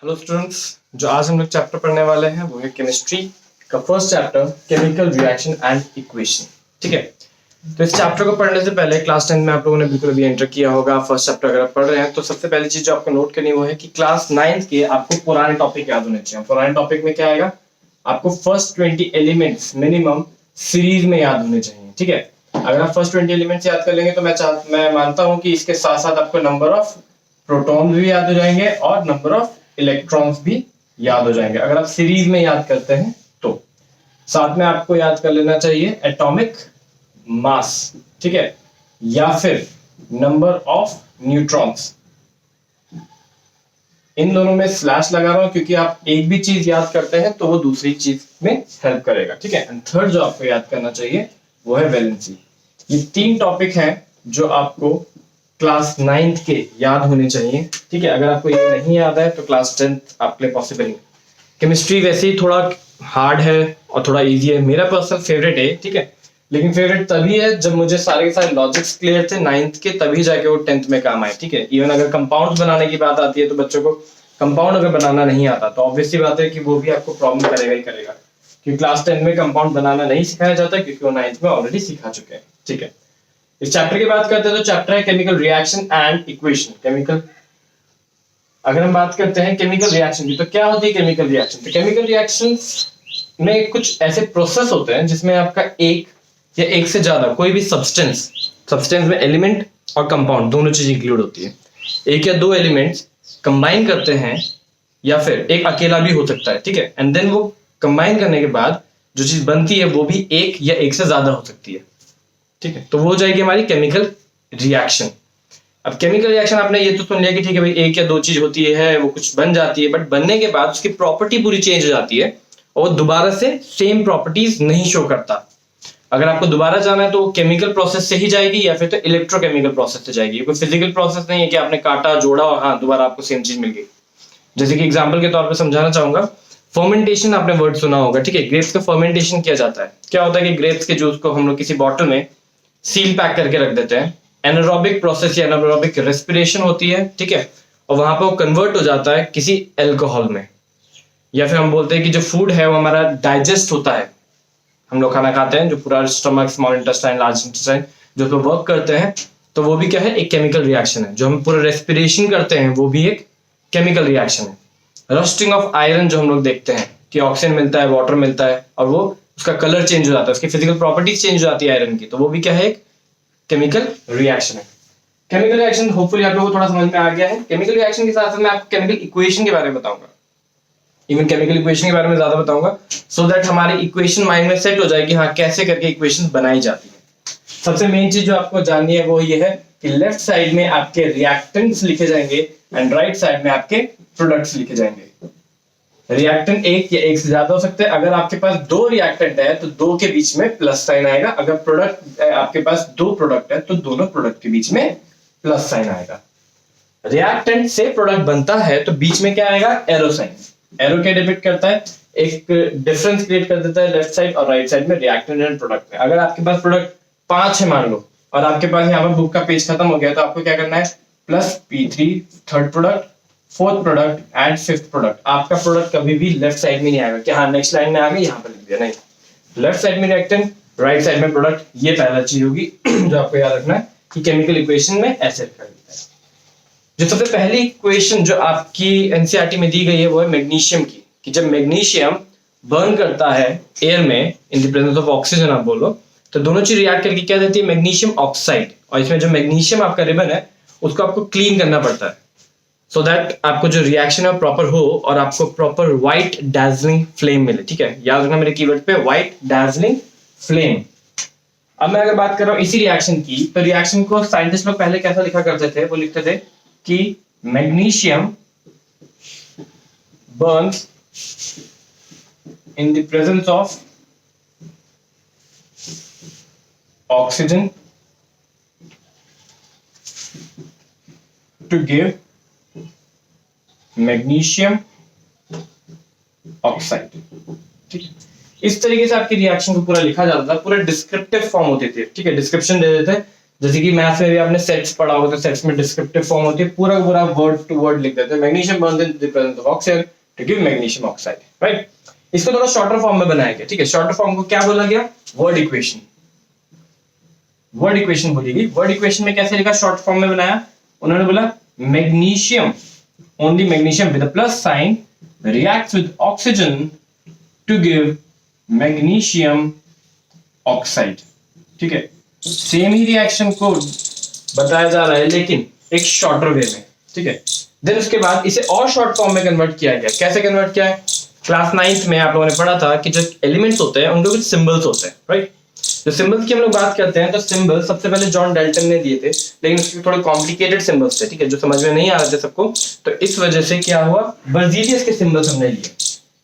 Hello students, जो आज हम लोग चैप्टर पढ़ने वाले हैं वो है केमिस्ट्री का first chapter chemical reaction and equation. ठीक है, तो इस चैप्टर को पढ़ने से पहले क्लास 10 में आप लोगों ने बिल्कुल अभी एंटर किया होगा। फर्स्ट चैप्टर अगर आप पढ़ रहे हैं तो सबसे पहली चीज जो आपको नोट करनी वो है कि क्लास 9 के आपको पुराने टॉपिक याद होने चाहिए। पुराने टॉपिक में क्या आएगा, आपको फर्स्ट 20 एलिमेंट्स मिनिमम सीरीज में याद होने चाहिए। ठीक है, अगर आप फर्स्ट 20 एलिमेंट्स याद कर लेंगे तो मैं मानता हूं कि इसके साथ साथ आपको नंबर ऑफ प्रोटॉन भी याद हो जाएंगे और नंबर ऑफ इलेक्ट्रॉन्स भी याद हो जाएंगे अगर आप सीरीज में याद करते हैं तो। साथ में आपको याद कर लेना चाहिए एटॉमिक मास, ठीक है, या फिर नंबर ऑफ न्यूट्रॉन्स। इन दोनों में स्लैश लगा रहा हूं क्योंकि आप एक भी चीज याद करते हैं तो वो दूसरी चीज में हेल्प करेगा। ठीक है, एंड थर्ड जो आपको याद करना चाहिए वो है वैलेंसी। ये तीन टॉपिक हैं जो आपको क्लास 9th के याद होने चाहिए। ठीक है, अगर आपको ये नहीं याद है तो क्लास 10th आपके लिए पॉसिबल नहीं। केमिस्ट्री वैसे ही थोड़ा हार्ड है और थोड़ा इजी है, मेरा पर्सनल फेवरेट है। ठीक है, लेकिन फेवरेट तभी है जब मुझे सारे के सारे लॉजिक्स क्लियर थे 9th के, तभी जाके वो 10th में काम आए। ठीक है, इवन अगर कंपाउंड्स बनाने की बात आती है तो बच्चों को कंपाउंड अगर बनाना नहीं आता तो ऑब्वियसली बात है कि वो भी आपको प्रॉब्लम करेगा ही करेगा, क्योंकि क्लास 10 में कंपाउंड बनाना नहीं सिखाया जाता क्योंकि वो 9th में ऑलरेडी सिखा चुके हैं। ठीक है, इस चैप्टर की बात करते हैं तो चैप्टर है chemical reaction and equation. Chemical, अगर हम बात करते हैं केमिकल रिएक्शन की तो क्या होती है केमिकल रिएक्शन? तो केमिकल रिएक्शंस में कुछ ऐसे प्रोसेस होते हैं जिसमें आपका एक या एक से ज्यादा कोई भी सब्सटेंस में एलिमेंट और कंपाउंड दोनों चीज इंक्लूड होती है। एक या दो एलिमेंट्स कंबाइन करते हैं या फिर एक अकेला भी हो सकता है। ठीक है, एंड देन वो कंबाइन करने के बाद जो चीज बनती है वो भी एक या एक से ज्यादा हो सकती है। ठीक है, तो वो हो जाएगी हमारी केमिकल रिएक्शन। अब केमिकल रिएक्शन आपने ये तो सुन लिया कि ठीक है भाई एक या दो चीज होती है, वो कुछ बन जाती है, बट बनने के बाद उसकी प्रॉपर्टी पूरी चेंज हो जाती है और दोबारा से सेम प्रॉपर्टीज नहीं शो करता। अगर आपको दोबारा जाना है तो केमिकल प्रोसेस से ही जाएगी या फिर तो इलेक्ट्रोकेमिकल प्रोसेस से जाएगी। कोई फिजिकल प्रोसेस नहीं है कि आपने काटा जोड़ा और हाँ दोबारा आपको सेम चीज मिल गई। जैसे कि एग्जाम्पल के तौर पर समझाना चाहूंगा, फर्मेंटेशन आपने वर्ड सुना होगा। ठीक है, ग्रेप्स का फर्मेंटेशन किया जाता है। क्या होता है कि ग्रेप्स के जूस को हम लोग किसी बॉटल में सील पैक करके रख देते हैं। एनारोबिक प्रोसेस या एनारोबिक रेस्पिरेशन होती है। ठीक है, और वहां पर वो कन्वर्ट हो जाता है किसी अल्कोहल में, या फिर हम बोलते हैं कि जो फूड है वो हमारा डाइजेस्ट होता है। हम लोग खाना खाते हैं, जो पूरा stomach, small intestine, large intestine जो तो वर्क करते हैं, तो वो भी क्या है, एक केमिकल रिएक्शन है। जो हम पूरा रेस्पिरेशन करते हैं वो भी एक केमिकल रिएक्शन है। रस्टिंग ऑफ आयरन जो हम लोग देखते हैं कि ऑक्सीजन मिलता है, वाटर मिलता है और वो उसका कलर चेंज हो जाता है, उसकी फिजिकल प्रॉपर्टीज चेंज हो जाती है आयरन की, तो वो भी क्या है, एक केमिकल रिएक्शन है। केमिकल रिएक्शन होपफुली आप लोगों को थोड़ा समझ में आ गया है। केमिकल रिएक्शन के साथ साथ मैं आपको केमिकल इक्वेशन के बारे में बताऊंगा, इवन केमिकल इक्वेशन के बारे में ज्यादा बताऊंगा, सो दैट हमारी इक्वेशन माइंड में सेट हो जाए कि हाँ कैसे करके इक्वेशन बनाई जाती है। सबसे मेन चीज जो आपको जाननी है वो ये है कि लेफ्ट साइड में आपके रिएक्टेंट्स लिखे जाएंगे एंड राइट साइड में आपके प्रोडक्ट्स लिखे जाएंगे। रिएक्टेंट एक या एक से ज्यादा हो सकते हैं। अगर आपके पास दो रिएक्टेंट है तो दो के बीच में प्लस साइन आएगा। अगर प्रोडक्ट आपके पास दो प्रोडक्ट है तो दोनों प्रोडक्ट के बीच में प्लस साइन आएगा। रिएक्टेंट से प्रोडक्ट बनता है तो बीच में क्या आएगा, एरो साइन। एरो क्या डिपिक्ट करता है, एक डिफरेंस क्रिएट कर देता है लेफ्ट साइड और राइट साइड में रिएक्टेंट एंड प्रोडक्ट में। अगर आपके पास प्रोडक्ट 5 है मान लो और आपके पास यहाँ पर बुक का पेज खत्म हो गया तो आपको क्या करना है, plus P3 third product, fourth product and fifth product. आपका प्रोडक्ट कभी भी लेफ्ट साइड में नहीं आएगा कि हाँ नेक्स्ट लाइन में आ गया यहाँ पर लिख दिया, नहीं, लेफ्ट साइड में रिएक्टेंट, राइट साइड में प्रोडक्ट। ये पहला चीज होगी जो आपको याद रखना है कि केमिकल इक्वेशन में ऐसे लिखा जाता है। जो सबसे पहली इक्वेशन जो आपकी एनसीईआरटी में दी गई है वो है मैग्नीशियम की, कि जब मैग्नीशियम बर्न करता है एयर में इन द प्रेजेंस ऑफ ऑक्सीजन आप बोलो, तो दोनों चीज रिएक्ट करके क्या देती है, मैग्नीशियम ऑक्साइड। और इसमें जो मैग्नीशियम आपका रिबन है उसको आपको क्लीन करना पड़ता है सो दैट आपको जो रिएक्शन है प्रॉपर हो और आपको प्रॉपर व्हाइट डैजलिंग फ्लेम मिले। ठीक है, याद रखना मेरे कीवर्ड पे, व्हाइट डैजलिंग फ्लेम। अब मैं अगर बात कर रहा हूं इसी रिएक्शन की, तो रिएक्शन को साइंटिस्ट लोग पहले कैसा लिखा करते थे, वो लिखते थे कि magnesium burns in the presence of oxygen to give magnesium oxide. ठीक है, इस तरीके से आपकी रिएक्शन को पूरा लिखा जाता था, पूरे डिस्क्रिप्टिव फॉर्म होते थे। ठीक है, डिस्क्रिप्शन दे देते जैसे कि मैथ्स में भी आपने सेट्स पढ़ा होगा, तो सेट्स में डिस्क्रिप्टिव फॉर्म होती है, पूरा का पूरा वर्ड टू वर्ड लिख देते हैं, magnesium burns in the presence of oxygen to give magnesium oxide, right. इसको थोड़ा शॉर्टर फॉर्म में बनाया गया, ठीक है। शॉर्टर फॉर्म को क्या बोला गया? Word equation. वर्ड इक्वेशन बोली गई। वर्ड इक्वेशन में कैसे लिखा? शॉर्ट फॉर्म में बनाया। उन्होंने बोला magnesium, only magnesium with a plus sign reacts with oxygen to give magnesium oxide, ठीक है। सेम ही रिएक्शन को बताया जा रहा है लेकिन एक शॉर्टर वे में, ठीक है। देन उसके बाद इसे और शॉर्ट फॉर्म में कन्वर्ट किया गया। कैसे कन्वर्ट किया है? क्लास 9th में आप लोगों ने पढ़ा था कि जो एलिमेंट्स होते हैं उनके कुछ सिंबल्स होते हैं, राइट। जो सिंबल्स की हम लोग बात करते हैं तो सिंबल सबसे पहले जॉन डाल्टन ने दिए थे, लेकिन उसके थोड़े कॉम्प्लिकेटेड सिंबल्स थे, ठीक है, जो समझ में नहीं आ रहे थे सबको। तो इस वजह से क्या हुआ, बर्जीलियस के सिंबल्स हमने लिए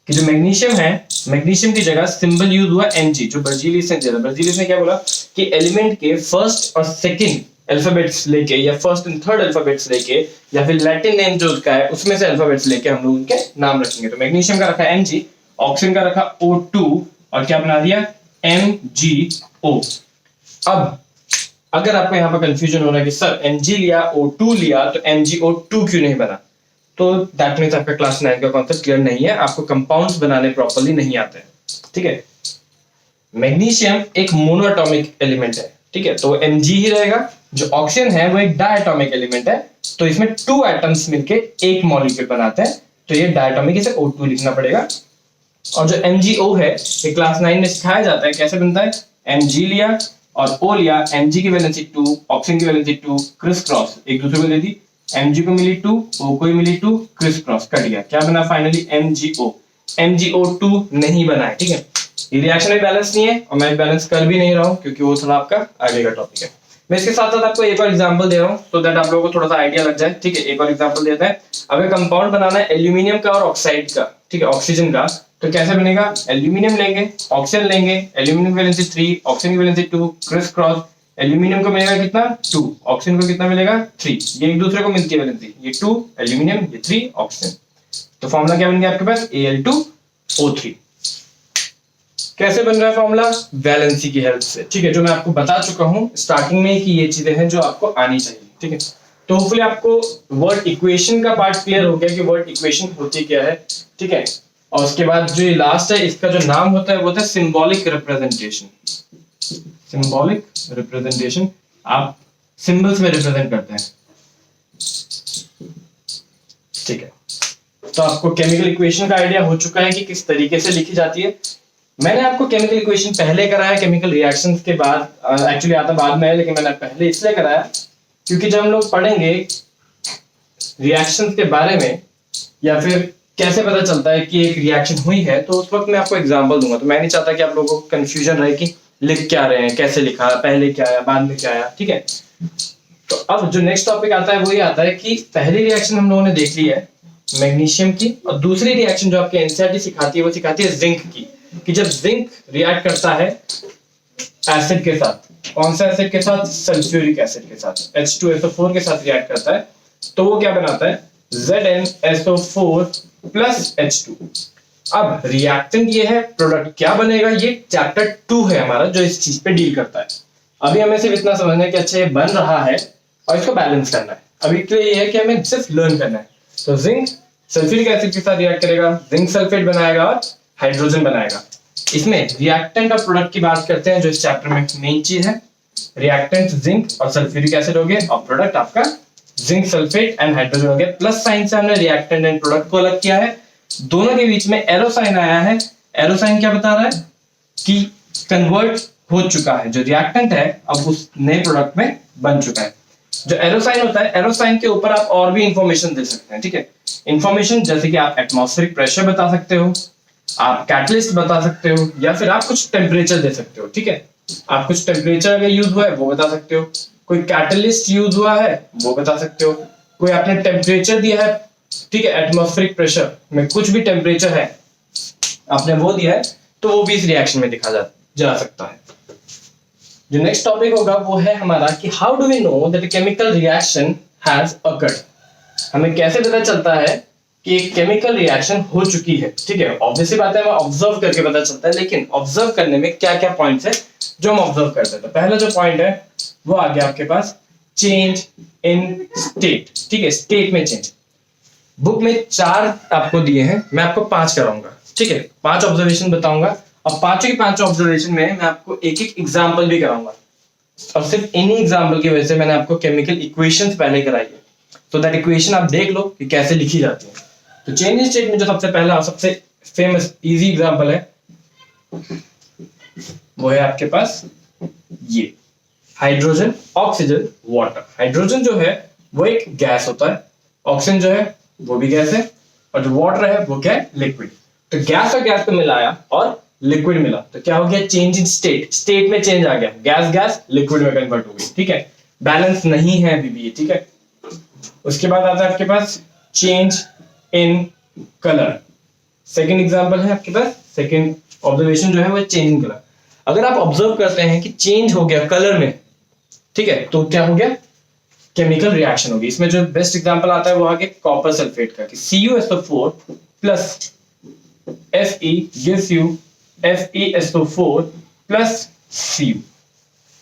कि जो मैग्नीशियम है, मैग्नीशियम की जगह सिंबल यूज हुआ Mg, जो बर्जीलियस ने दिया। बर्जीलियस ने क्या बोला कि एलिमेंट के फर्स्ट और सेकंड अल्फाबेट्स लेके या फर्स्ट एंड थर्ड अल्फाबेट्स लेके या फिर लैटिन नेम जो उसका है उसमें से अल्फाबेट्स लेके हम लोग उनके नाम रखेंगे। तो मैग्नीशियम का रखा Mg, ऑक्सीजन का रखा O2 और क्या बना दिया MgO। अब अगर आपको यहाँ पर कंफ्यूजन हो रहा है कि सर Mg लिया O2 लिया तो MgO2 क्यों नहीं बना, तो दैट मींस आपका क्लास 9 का कॉन्सेप्ट क्लियर नहीं है, आपको कंपाउंड्स बनाने प्रॉपर्ली नहीं आते हैं, ठीक है। मैग्नीशियम एक मोनोएटॉमिक एलिमेंट है, ठीक है, तो Mg ही रहेगा। जो ऑक्सीजन है वो एक डायटॉमिक एलिमेंट है, तो इसमें 2 एटम्स मिलके एक मॉलिक्यूल बनाते हैं, तो ये डायटॉमिक, इसे O2 लिखना पड़ेगा। और जो MgO है ये क्लास 9 में सिखाया जाता है कैसे बनता है। Mg लिया और O लिया, Mg की वैलेंसी 2, ऑक्सीजन की वैलेंसी 2, क्रिस क्रॉस एक दूसरे को दे दी, Mg को मिली 2, O को मिली 2, क्रिस क्रॉस कट गया, क्या बना फाइनली MgO। MgO2 नहीं बना है, ठीक है। ये रिएक्शन में बैलेंस नहीं है और मैं बैलेंस कर भी नहीं रहा हूं क्योंकि वो थोड़ा आपका आगे का टॉपिक है। मैं इसके साथ साथ आपको एक और एग्जांपल दे रहा हूं सो दैट आप लोगों को थोड़ा सा आइडिया लग जाए, ठीक है। एक और एग्जांपल देते हैं। अगर कंपाउंड बनाना है एल्यूमिनियम का और ऑक्साइड का, ठीक है, ऑक्सीजन का, तो कैसे बनेगा? एल्यूमिनियम लेंगे, ऑक्सीजन लेंगे, एल्यूमिनियम की वैलेंसी 3, ऑक्सीजन की वैलेंसी 2, क्रिस क्रॉस, एल्यूमिनियम को मिलेगा कितना 2, ऑक्सीजन को कितना मिलेगा 3, ये एक दूसरे को मिलती है वैलेंसी, ये 2 एल्यूमिनियम, ये 3 ऑक्सीजन। तो फॉर्मूला क्या बन गया आपके पास Al2O3। कैसे बन रहा है फॉर्मूला? वैलेंसी की हेल्प से, ठीक है, जो मैं आपको बता चुका हूं स्टार्टिंग में कि ये चीजें हैं जो आपको आनी चाहिए, ठीक है। तो होपफुली आपको वर्ड इक्वेशन का पार्ट क्लियर हो गया कि वर्ड इक्वेशन होती क्या है, ठीक है। और उसके बाद जो लास्ट है इसका जो नाम होता है वो होता है सिंबॉलिक रिप्रेजेंटेशन। सिंबॉलिक रिप्रेजेंटेशन, आप सिंबल्स में रिप्रेजेंट करते हैं, ठीक है। तो आपको केमिकल इक्वेशन का आइडिया हो चुका है कि किस तरीके से लिखी जाती है। मैंने आपको केमिकल इक्वेशन पहले कराया, केमिकल रिएक्शंस के बाद, एक्चुअली आता बाद में है लेकिन मैंने पहले इसलिए कराया क्योंकि जब हम लोग पढ़ेंगे रिएक्शंस के बारे में या फिर कैसे पता चलता है कि एक रिएक्शन हुई है, तो उस वक्त मैं आपको एग्जांपल दूंगा। तो मैं नहीं चाहता कि आप लोगों को कंफ्यूजन रहे कि लिख क्या रहे हैं, कैसे लिखा, पहले क्या आया, बाद में क्या आया, ठीक है। तो अब जो नेक्स्ट टॉपिक आता है वो ये आता है कि पहली रिएक्शन हम लोगों ने देख ली है मैग्नीशियम की, और दूसरी रिएक्शन जो आपके एनसीईआरटी सिखाती है वो सिखाती है जिंक की, कि जब जिंक रिएक्ट करता है एसिड के साथ, कौन सा एसिड के साथ? सल्फ्यूरिक एसिड के साथ, H2SO4 के साथ रिएक्ट करता है, तो वो क्या बनाता है ZnSO4 प्लस H2। अब रिएक्टेंट ये है, प्रोडक्ट क्या बनेगा, ये चैप्टर 2 है हमारा जो इस चीज पे डील करता है। अभी हमें सिर्फ इतना समझना है कि अच्छा ये बन रहा है और इसको बैलेंस करना है। अभी के लिए ये है कि हमें सिर्फ लर्न करना है। तो जिंक सल्फ्यूरिक एसिड के साथ रिएक्ट करेगा, जिंक सल्फेट बनाएगा और हाइड्रोजन बनाएगा। इसमें रिएक्टेंट और प्रोडक्ट की बात करते हैं जो इस चैप्टर में मेन चीज है। रिएक्टेंट जिंक और सल्फ्यूरिक एसिड हो गए और प्रोडक्ट आपका जिंक सल्फेट एंड हाइड्रोजन हो गया। प्लस साइन से हमने रिएक्टेंट एंड प्रोडक्ट को अलग किया है। दोनों के बीच में एरो साइन आया है। एरो साइन क्या बता रहा है कि कन्वर्ट हो चुका है, जो रिएक्टेंट है अब उस नए प्रोडक्ट में बन चुका है। जो एरो साइन होता है, एरो साइन के ऊपर आप और भी इंफॉर्मेशन दे सकते हैं, ठीक है। इंफॉर्मेशन जैसे कि आप एटमॉस्फेरिक प्रेशर बता सकते हो, आप कैटलिस्ट बता सकते हो, या फिर आप कुछ टेम्परेचर दे सकते हो, ठीक है। आप कुछ टेम्परेचर अगर यूज हुआ है वो बता सकते हो, कोई कैटलिस्ट यूज हुआ है वो बता सकते हो, कोई आपने टेम्परेचर दिया है, ठीक है, एटमॉस्फेरिक प्रेशर में कुछ भी टेम्परेचर है आपने वो दिया है, तो वो भी इस रिएक्शन में दिखा जा सकता है। जो नेक्स्ट टॉपिक होगा वो है हमारा कि how do we know that a chemical reaction has occurred. हमें कैसे पता चलता है कि एक केमिकल रिएक्शन हो चुकी है, ठीक है। ऑब्वियसली बात है हमें ऑब्जर्व करके पता चलता है, लेकिन ऑब्जर्व करने में क्या क्या पॉइंट्स है जो हम ऑब्जर्व करते हैं। तो पहला जो पॉइंट है वो आ गया आपके पास चेंज इन स्टेट। ठीक है, स्टेट में चेंज। बुक में 4 आपको दिए हैं, मैं आपको 5 कराऊंगा। ठीक है, 5 ऑब्जर्वेशन बताऊंगा और पांचों की पांचों ऑब्जर्वेशन में मैं आपको एक एक एग्जाम्पल भी कराऊंगा और सिर्फ इन्हीं एग्जाम्पल की वजह से मैंने आपको केमिकल इक्वेशंस पहले कराई है, तो दैट इक्वेशन आप देख लो कि कैसे लिखी जाती है। तो चेंज इन स्टेट में जो सबसे पहला सबसे फेमस इजी एग्जाम्पल है वो है आपके पास ये हाइड्रोजन, ऑक्सीजन, वाटर। हाइड्रोजन जो है वो एक गैस होता है, ऑक्सीजन जो है वो भी गैस है, और जो वाटर है वो क्या है, लिक्विड। तो गैस और गैस को मिलाया और लिक्विड मिला तो क्या हो गया, चेंज इन स्टेट। स्टेट में चेंज आ गया, गैस गैस लिक्विड में कन्वर्ट हो गई। ठीक है, बैलेंस नहीं है अभी भी ये। ठीक है, उसके बाद आता है आपके पास change in colour. Second example है आपके पास, सेकेंड ऑब्जर्वेशन जो है वो चेंज इन कलर। अगर आप ऑब्जर्व करते हैं कि चेंज हो गया कलर में, ठीक है, तो क्या हो गया, केमिकल रिएक्शन होगी। इसमें जो बेस्ट एग्जांपल आता है वो आगे कॉपर सल्फेट का, कि CuSO4 plus Fe gives you FeSO4 plus Cu।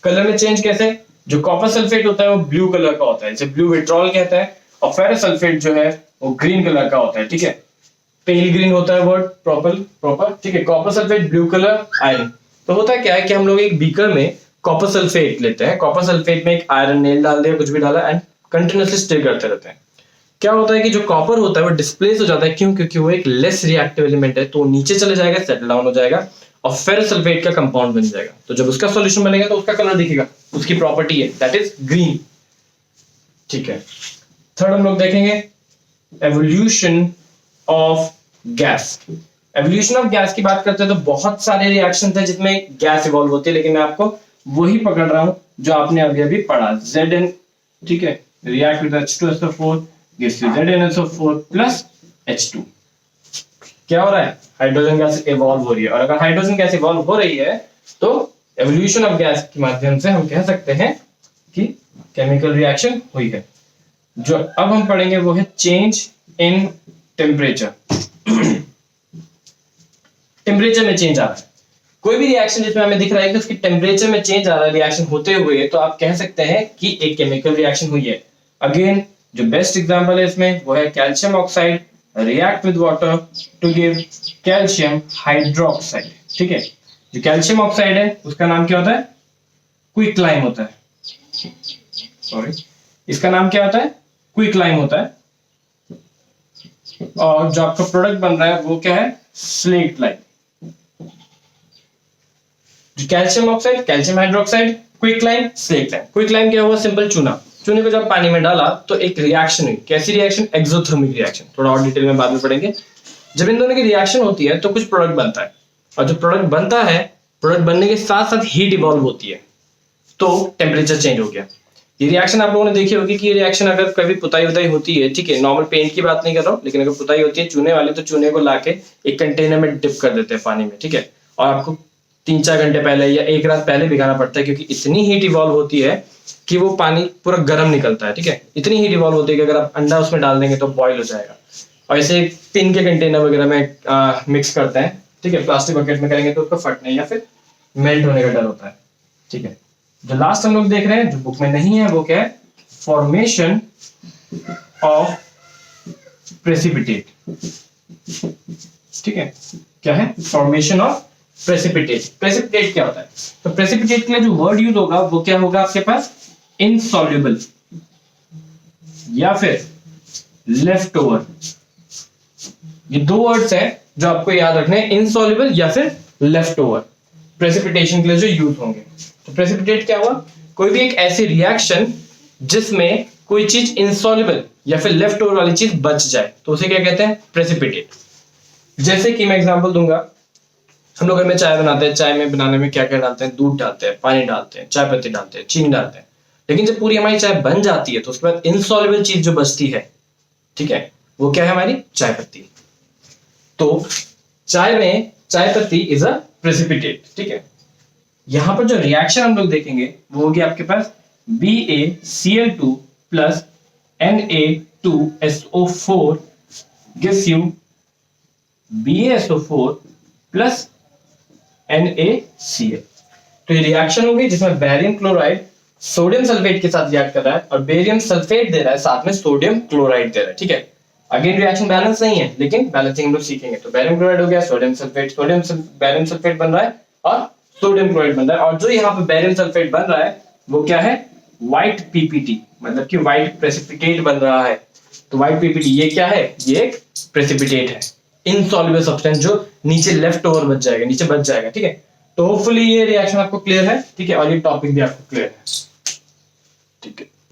Colour में चेंज कैसे, जो कॉपर सल्फेट होता है वो ब्लू कलर का होता है, इसे ब्लू विट्रॉल कहता है, और फेरस सल्फेट जो है वो ग्रीन कलर का होता है। ठीक है, पेल ग्रीन होता है वर्ड प्रॉपर। ठीक है, copper sulphate blue colour iron. तो होता है क्या है कि हम लोग एक बीकर में कॉपर सल्फेट लेते हैं, कॉपर सल्फेट में एक आयरन नेल डाल दिया, कुछ भी डाला, एंड कंटिन्यूअसली स्टिर करते रहते हैं। क्या होता है कि जो कॉपर होता है वो डिस्प्लेस हो जाता है, क्यों, क्योंकि वो एक लेस रिएक्टिव एलिमेंट है, तो नीचे चले जाएगा, सेटल डाउन हो जाएगा और फेरस सल्फेट का कंपाउंड बन जाएगा। तो जब उसका सॉल्यूशन बनेगा तो उसका कलर दिखेगा, उसकी प्रॉपर्टी है दैट इज ग्रीन। ठीक है, थर्ड हम लोग देखेंगे evolution of gas. Evolution of gas की बात करते हैं तो बहुत सारे रिएक्शन है जिसमें गैस इवॉल्व होती है, लेकिन मैं आपको वही पकड़ रहा हूं जो आपने अभी अभी पढ़ा, Zn। ठीक है, react with H2SO4 gives you ZnSO4 plus H2। क्या हो रहा है, हाइड्रोजन गैस इवॉल्व हो रही है, और अगर हाइड्रोजन गैस इवॉल्व हो रही है तो एवोल्यूशन ऑफ गैस के माध्यम से हम कह सकते हैं कि केमिकल रिएक्शन हुई है। जो अब हम पढ़ेंगे वो है चेंज इन टेम्परेचर। टेम्परेचर में चेंज आ रहा है, कोई भी रिएक्शन जिसमें हमें दिख रहा है कि उसकी टेम्परेचर में चेंज आ रहा है रिएक्शन होते हुए, तो आप कह सकते हैं कि एक केमिकल रिएक्शन हुई है। अगेन जो बेस्ट एग्जांपल है इसमें वो है calcium oxide react with water to give calcium hydroxide. ठीक है, जो कैल्शियम ऑक्साइड है उसका नाम क्या होता है, क्विकलाइम होता है। सॉरी, इसका नाम क्या होता है, क्विकलाइम होता है, और जो आपका प्रोडक्ट बन रहा है वो क्या है, slate lime. Calcium oxide, calcium hydroxide, quicklime, slate lime. Quicklime क्या हुआ, सिंपल चूना। चूने को जब पानी में डाला तो एक रिएक्शन हुई, कैसी रिएक्शन, एक्सोथर्मिक रिएक्शन। थोड़ा और डिटेल में बाद में पढ़ेंगे। जब इन दोनों की रिएक्शन होती है तो कुछ प्रोडक्ट बनता है, और जो प्रोडक्ट बनता है, प्रोडक्ट बनने के साथ साथ हीट इवॉल्व होती है, तो टेम्परेचर चेंज हो गया। ये रिएक्शन आप लोगों ने देखी होगी कि ये रिएक्शन अगर कभी पुताई उताई होती है, ठीक है, नॉर्मल पेंट की बात नहीं कर रहा हूँ, लेकिन अगर पुताई होती है चूने वाली, तो चूने को लाके एक कंटेनर में डिप कर देते हैं पानी में। ठीक है, और आपको 3-4 घंटे पहले या एक रात पहले भिगाना पड़ता है, क्योंकि इतनी हीट इवॉल्व होती है कि वो पानी पूरा गर्म निकलता है। ठीक है, इतनी हीट इवॉल्व होती है कि अगर आप अंडा उसमें डाल देंगे तो बॉयल हो जाएगा। और ऐसे टिन के कंटेनर वगैरह में मिक्स करते हैं, ठीक है, प्लास्टिक बकेट में करेंगे तो उसको फटने या फिर मेल्ट होने का डर होता है। ठीक है, जो लास्ट हम लोग देख रहे हैं जो बुक में नहीं है वो क्या है, फॉर्मेशन ऑफ प्रेसिपिटेट। ठीक है, क्या है, फॉर्मेशन ऑफ प्रेसिपिटेट। प्रेसिपिटेट क्या होता है, तो प्रेसिपिटेट के लिए जो वर्ड यूज होगा वो क्या होगा आपके पास, इनसॉल्युबल या फिर लेफ्ट ओवर। ये 2 वर्ड्स हैं जो आपको याद रखने हैं, इनसॉल्युबल या फिर लेफ्ट ओवर, प्रेसिपिटेशन के लिए जो यूज होंगे। तो प्रेसिपिटेट क्या हुआ, कोई भी एक ऐसी रिएक्शन जिसमें कोई चीज इनसॉल्युबल या फिर लेफ्ट ओवर वाली चीज बच जाए, तो उसे क्या कहते हैं, प्रेसिपिटेट। जैसे कि मैं एग्जांपल दूंगा, हम लोग घर में चाय बनाते हैं, चाय में बनाने में क्या क्या डालते हैं, दूध डालते हैं, पानी डालते हैं, चाय पत्ती डालते हैं, चीनी डालते हैं, लेकिन जब पूरी हमारी चाय बन जाती है तो उसके बाद इनसॉल्युबल चीज जो बचती है, ठीक है, वो क्या है, हमारी चाय पत्ती। तो चाय में चाय पत्ती इज अ प्रेसिपिटेट। ठीक है, यहां पर जो रिएक्शन हम लोग देखेंगे वो होगी आपके पास BaCl2 plus Na2SO4 gives you BaSO4 plus NaCl। तो ये रिएक्शन होगी जिसमें बैरियम क्लोराइड सोडियम सल्फेट के साथ रिएक्ट कर रहा है और बेरियम सल्फेट दे रहा है, साथ में सोडियम क्लोराइड दे रहा है, ठीक है। अगेन रिएक्शन बैलेंस नहीं है, लेकिन बैलेंसिंग हम लोग सीखेंगे। तो बेरियम क्लोराइड हो गया, बेरियम सल्फेट बन रहा है और सोडियम क्लोराइड बन रहा है। और जो यहाँ पे बेरियम सल्फेट बन रहा है वो क्या है, व्हाइट पीपीटी, मतलब कि व्हाइट प्रेसिपिटेट बन रहा है। तो व्हाइट पीपीटी ये क्या है, ये एक प्रेसिपिटेट है, इनसॉल्युबल सब्सटेंस जो नीचे लेफ्ट ओवर बच जाएगा, नीचे बच जाएगा, ठीक है। तो होपफुली ये रिएक्शन आपको क्लियर है, ठीक है, और ये टॉपिक भी आपको क्लियर है, ठीक है।